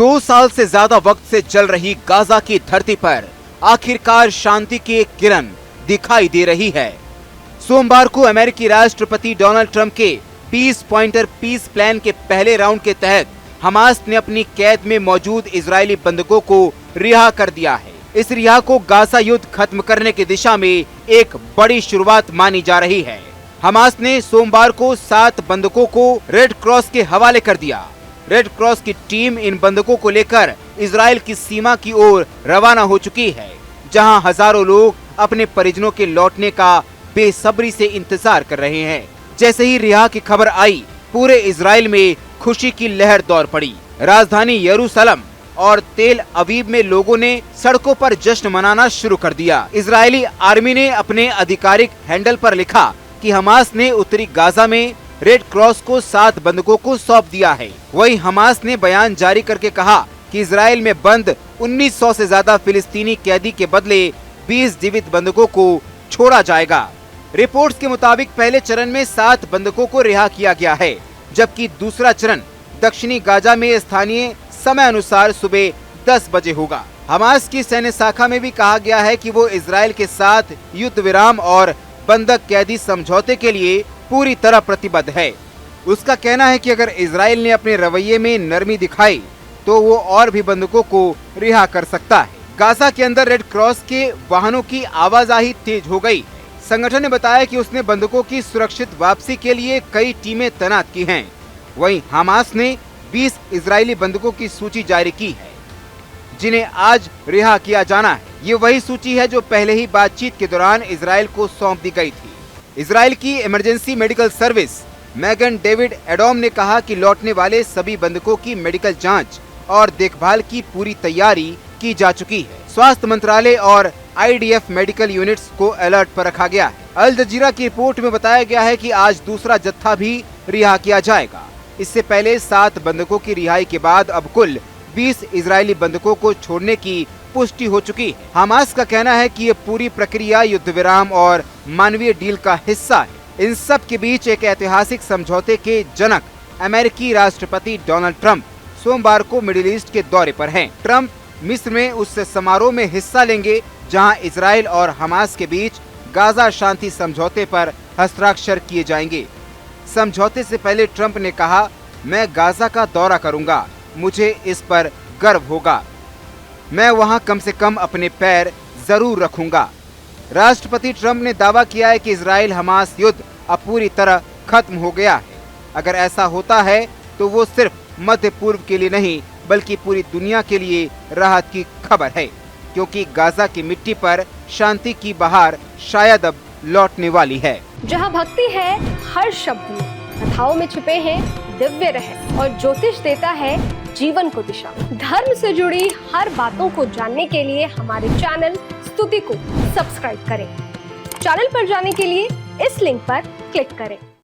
2 साल से ज्यादा वक्त से जल रही गाजा की धरती पर आखिरकार शांति की एक किरण दिखाई दे रही है। सोमवार को अमेरिकी राष्ट्रपति डोनाल्ड ट्रंप के 20 पॉइंटर पीस प्लान के पहले राउंड के तहत हमास ने अपनी कैद में मौजूद इजरायली बंधकों को रिहा कर दिया है। इस रिहा को गाजा युद्ध खत्म करने की दिशा में एक बड़ी शुरुआत मानी जा रही है। हमास ने सोमवार को 7 बंधकों को रेड क्रॉस के हवाले कर दिया। रेड क्रॉस की टीम इन बंधकों को लेकर इजरायल की सीमा की ओर रवाना हो चुकी है, जहां हजारों लोग अपने परिजनों के लौटने का बेसब्री से इंतजार कर रहे हैं। जैसे ही रिहा की खबर आई, पूरे इजरायल में खुशी की लहर दौड़ पड़ी। राजधानी यरूशलेम और तेल अवीव में लोगों ने सड़कों पर जश्न मनाना शुरू कर दिया। इजरायली आर्मी ने अपने आधिकारिक हैंडल पर लिखा कि हमास ने उत्तरी गाजा में रेड क्रॉस को 7 बंधकों को सौंप दिया है। वहीं हमास ने बयान जारी करके कहा कि इजरायल में बंद 1900 से ज्यादा फिलिस्तीनी कैदी के बदले 20 जीवित बंधकों को छोड़ा जाएगा। रिपोर्ट्स के मुताबिक पहले चरण में 7 बंधकों को रिहा किया गया है, जबकि दूसरा चरण दक्षिणी गाजा में स्थानीय समय अनुसार सुबह 10 बजे होगा। हमास की सैन्य शाखा में भी कहा गया है कि वो इजरायल के साथ युद्ध विराम और बंधक कैदी समझौते के लिए पूरी तरह प्रतिबद्ध है। उसका कहना है कि अगर इजरायल ने अपने रवैये में नरमी दिखाई तो वो और भी बंधकों को रिहा कर सकता है। गाजा के अंदर रेड क्रॉस के वाहनों की आवाजाही तेज हो गई। संगठन ने बताया कि उसने बंधकों की सुरक्षित वापसी के लिए कई टीमें तैनात की हैं। वहीं हमास ने 20 इजरायली बंधकों की सूची जारी की है, जिन्हें आज रिहा किया जाना है। ये वही सूची है जो पहले ही बातचीत के दौरान इजरायल को सौंप दी गई थी। इजरायल की emergency medical service Magen David Adom ने कहा कि लौटने वाले सभी बंधकों की मेडिकल जांच और देखभाल की पूरी तैयारी की जा चुकी है। स्वास्थ्य मंत्रालय और IDF मेडिकल यूनिट्स को अलर्ट पर रखा गया है। अल जजीरा की रिपोर्ट में बताया गया है कि आज दूसरा जत्था भी रिहा किया जाएगा। इससे पहले 7 बंधकों की रिहाई के बाद अब कुल 20 इजरायली बंधकों को छोड़ने की पुष्टि हो चुकी है। हमास का कहना है कि ये पूरी प्रक्रिया युद्ध विराम और मानवीय डील का हिस्सा है। इन सब के बीच एक ऐतिहासिक समझौते के जनक अमेरिकी राष्ट्रपति डोनाल्ड ट्रंप सोमवार को मिडिल ईस्ट के दौरे पर हैं। ट्रंप मिस्र में उस समारोह में हिस्सा लेंगे जहां इजरायल और हमास के बीच गाजा शांति समझौते पर हस्ताक्षर किए जाएंगे। समझौते से पहले ट्रंप ने कहा, मैं गाजा का दौरा करूंगा, मुझे इस पर गर्व होगा, मैं वहां कम से कम अपने पैर जरूर रखूंगा। राष्ट्रपति ट्रंप ने दावा किया है कि इजरायल हमास युद्ध अब पूरी तरह खत्म हो गया है। अगर ऐसा होता है तो वो सिर्फ मध्य पूर्व के लिए नहीं बल्कि पूरी दुनिया के लिए राहत की खबर है, क्योंकि गाजा की मिट्टी पर शांति की बहार शायद अब लौटने वाली है। जहाँ भक्ति है हर शब्द में, कथाओं में छुपे हैं दिव्य रहस्य और ज्योतिष देता है जीवन को दिशा। धर्म से जुड़ी हर बातों को जानने के लिए हमारे चैनल स्तुति को सब्सक्राइब करें। चैनल पर जाने के लिए इस लिंक पर क्लिक करें।